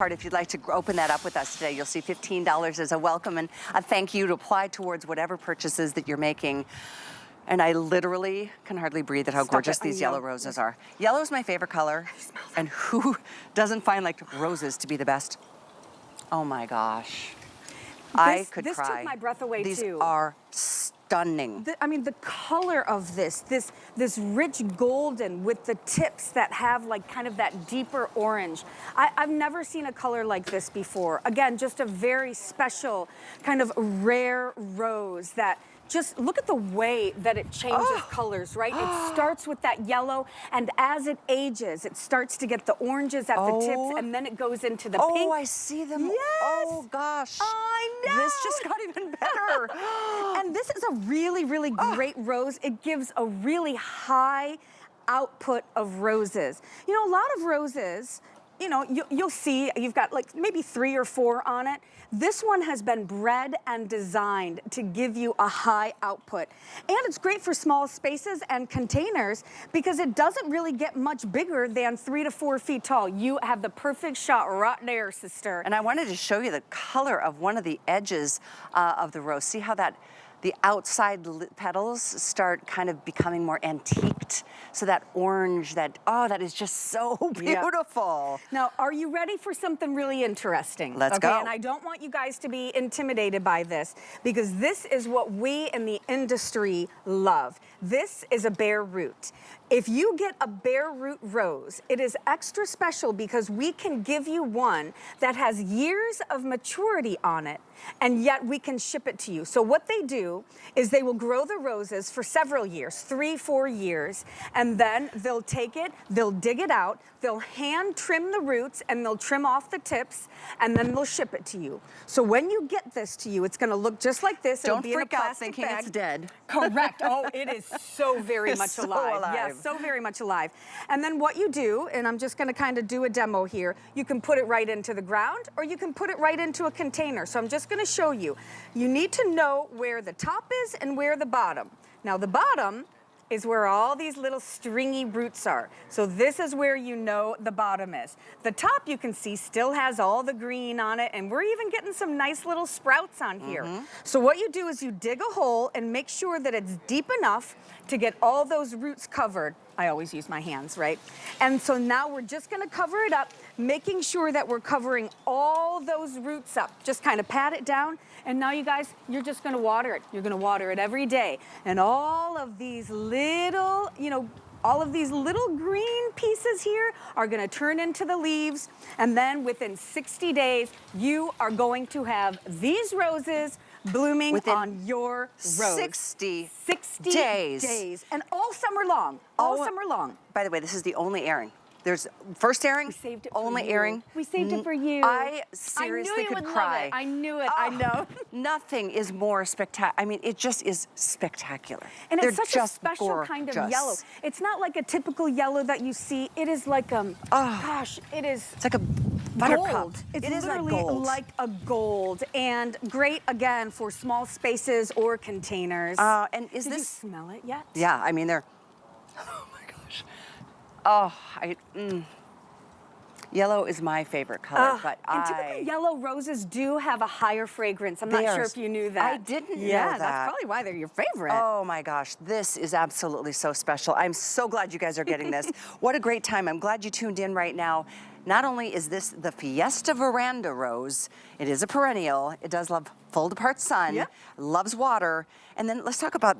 If you'd like to open that up with us today, you'll see $15 as a welcome and a thank you to apply towards whatever purchases that you're making. And I literally can hardly breathe at how gorgeous these yellow roses are. Yellow is my favorite color. And who doesn't find like roses to be the best? Oh my gosh. I could cry. This took my breath away too. These are stunning. I mean, the color of this rich golden with the tips that have like kind of that deeper orange. I've never seen a color like this before. Again, just a very special kind of rare rose that just look at the way that it changes colors, right? It starts with that yellow, and as it ages, it starts to get the oranges at the tips, and then it goes into the pink. Oh, I see them. Yes. Oh, gosh. I know. This just got even better. And this is a really, really great rose. It gives a really high output of roses. You know, a lot of roses, you know, you'll see you've got like maybe 3 or 4 on it. This one has been bred and designed to give you a high output. And it's great for small spaces and containers because it doesn't really get much bigger than 3 to 4 feet tall. You have the perfect shot right there, sister. And I wanted to show you the color of one of the edges of the rose. See how the outside petals start kind of becoming more antiqued. So that orange, that is just so beautiful. Yep. Now, are you ready for something really interesting? Let's go. And I don't want you guys to be intimidated by this because this is what we in the industry love. This is a Bareroot. If you get a Bareroot rose, it is extra special because we can give you one that has years of maturity on it, and yet we can ship it to you. So what they do is they will grow the roses for several years, 3, 4 years, and then they'll take it, they'll dig it out, they'll hand trim the roots, and they'll trim off the tips, and then they'll ship it to you. So when you get this to you, it's gonna look just like this. Don't freak out thinking it's dead. Correct. Oh, it is so very much so alive. alive. Yes, so very much alive. And then what you do, and I'm just gonna kind of do a demo here, you can put it right into the ground or you can put it right into a container. So I'm just gonna show you. You need to know where the top is and where the bottom. Now the bottom is where all these little stringy roots are. So this is where you know the bottom is. The top, you can see, still has all the green on it, and we're even getting some nice little sprouts on here. So what you do is you dig a hole and make sure that it's deep enough to get all those roots covered. I always use my hands, right? And so now we're just gonna cover it up, making sure that we're covering all those roots up. Just kind of pat it down, and now you guys, you're just gonna water it. You're gonna water it every day. And all of these little, all of these little green pieces here are gonna turn into the leaves, and then within 60 days, you are going to have these roses blooming on your rose. 60 days. And all summer long, all summer long. By the way, this is the only airing. There's first airing, we saved it only for you. airing. We saved it for you. I seriously could cry. I knew it, I know. Nothing is more spectacular. I mean, it just is spectacular. And They're it's such just a special gorgeous. kind of yellow. It's not like a typical yellow that you see. It is like gosh, it is. It's like a buttercup. Gold. It's it is literally like gold. like a gold, and great again for small spaces or containers. And is Did this? you smell it yet? Yeah, I mean they're. Oh my gosh. Oh, Yellow is my favorite color, but and typically yellow roses do have a higher fragrance. I'm not sure if you knew that. I didn't know that. Yeah, that's probably why they're your favorite. Oh my gosh, this is absolutely so special. I'm so glad you guys are getting this. What a great time. I'm glad you tuned in right now. Not only is this the Fiesta Veranda rose, it is a perennial. It does love fold apart sun, loves water. And then let's talk about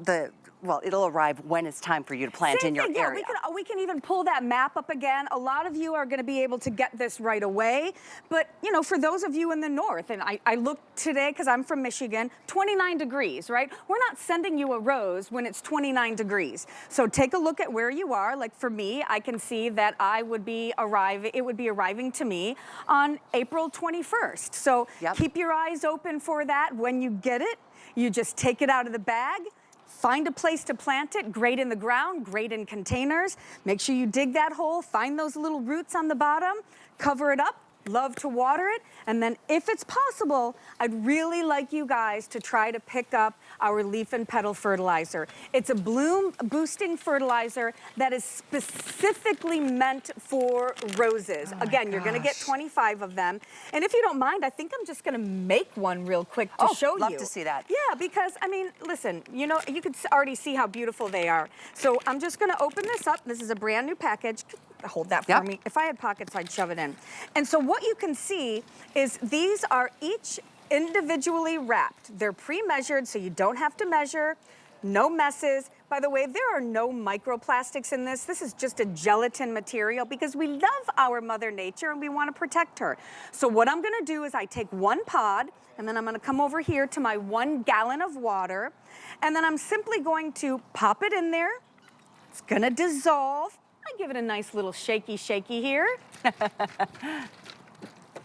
well, it'll arrive when it's time for you to plant in your area. We can even pull that map up again. A lot of you are going to be able to get this right away. But, for those of you in the north, and I looked today because I'm from Michigan, 29 degrees, right? We're not sending you a rose when it's 29 degrees. So take a look at where you are. Like for me, I can see that it would be arriving to me on April 21st. So keep your eyes open for that. When you get it, you just take it out of the bag. Find a place to plant it, great in the ground, great in containers. Make sure you dig that hole, find those little roots on the bottom, cover it up, love to water it. And then if it's possible, I'd really like you guys to try to pick up our leaf and petal fertilizer. It's a bloom boosting fertilizer that is specifically meant for roses. Again, you're gonna get 25 of them. And if you don't mind, I think I'm just gonna make one real quick to show you. Love to see that. Yeah, because I mean, listen, you know, you can already see how beautiful they are. So I'm just gonna open this up. This is a brand new package. Hold that for me. If I had pockets, I'd shove it in. And so what you can see is these are each individually wrapped. They're pre-measured, so you don't have to measure. No messes. By the way, there are no microplastics in this. This is just a gelatin material because we love our Mother Nature and we want to protect her. So what I'm gonna do is I take one pod and then I'm gonna come over here to my 1 gallon of water and then I'm simply going to pop it in there. It's gonna dissolve. I give it a nice little shaky here.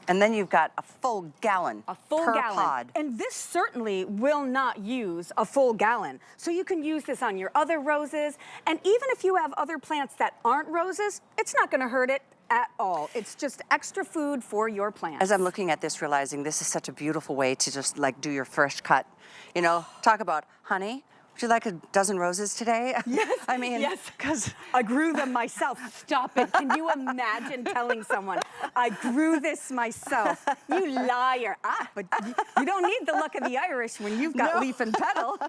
And then you've got a full gallon per pod. And this certainly will not use a full gallon. So you can use this on your other roses. And even if you have other plants that aren't roses, it's not gonna hurt it at all. It's just extra food for your plants. As I'm looking at this, realizing this is such a beautiful way to just like do your fresh cut. You know, talk about, honey, would you like a dozen roses today? Yes. I mean, yes, because I grew them myself. Stop it. Can you imagine telling someone, I grew this myself? You liar. But you don't need the luck of the Irish when you've got leaf and petal.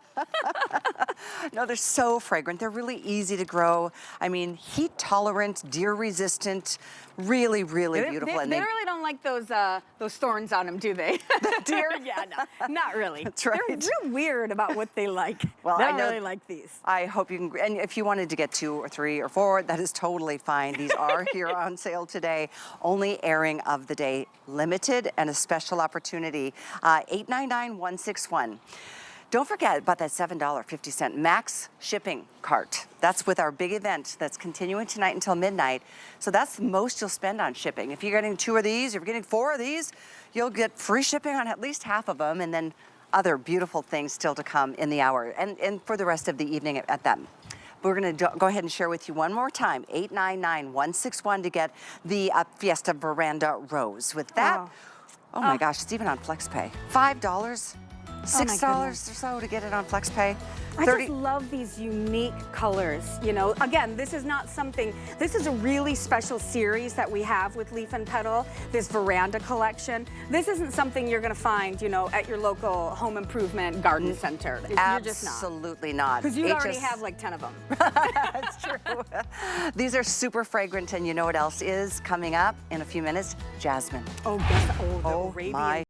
No, they're so fragrant. They're really easy to grow. I mean, heat tolerant, deer resistant, really, really beautiful. They really don't like those thorns on them, do they? The deer? Yeah, no, not really. That's right. They're real weird about what they like. Well, they I don't know, really like these. I hope you can, and if you wanted to get 2 or 3 or 4, that is totally fine. These are here on sale today. Only airing of the day, limited and a special opportunity. 899-161. Don't forget about that $7.50 max shipping cart. That's with our big event that's continuing tonight until midnight. So that's the most you'll spend on shipping. If you're getting 2 of these, if you're getting 4 of these, you'll get free shipping on at least half of them, and then other beautiful things still to come in the hour and for the rest of the evening at that. We're going to go ahead and share with you one more time, 899-161 to get the Fiesta Veranda Rose. With that, oh my gosh, it's even on FlexPay. $5. $6 or so to get it on FlexPay. I just love these unique colors. You know, again, this is not something, this is a really special series that we have with Leaf and Petal, this Veranda collection. This isn't something you're gonna find, you know, at your local home improvement garden center. You're just not. Absolutely not. Because you already have like 10 of them. That's true. These are super fragrant, and you know what else is coming up in a few minutes? Jasmine. Oh, yes. Oh, the Arabian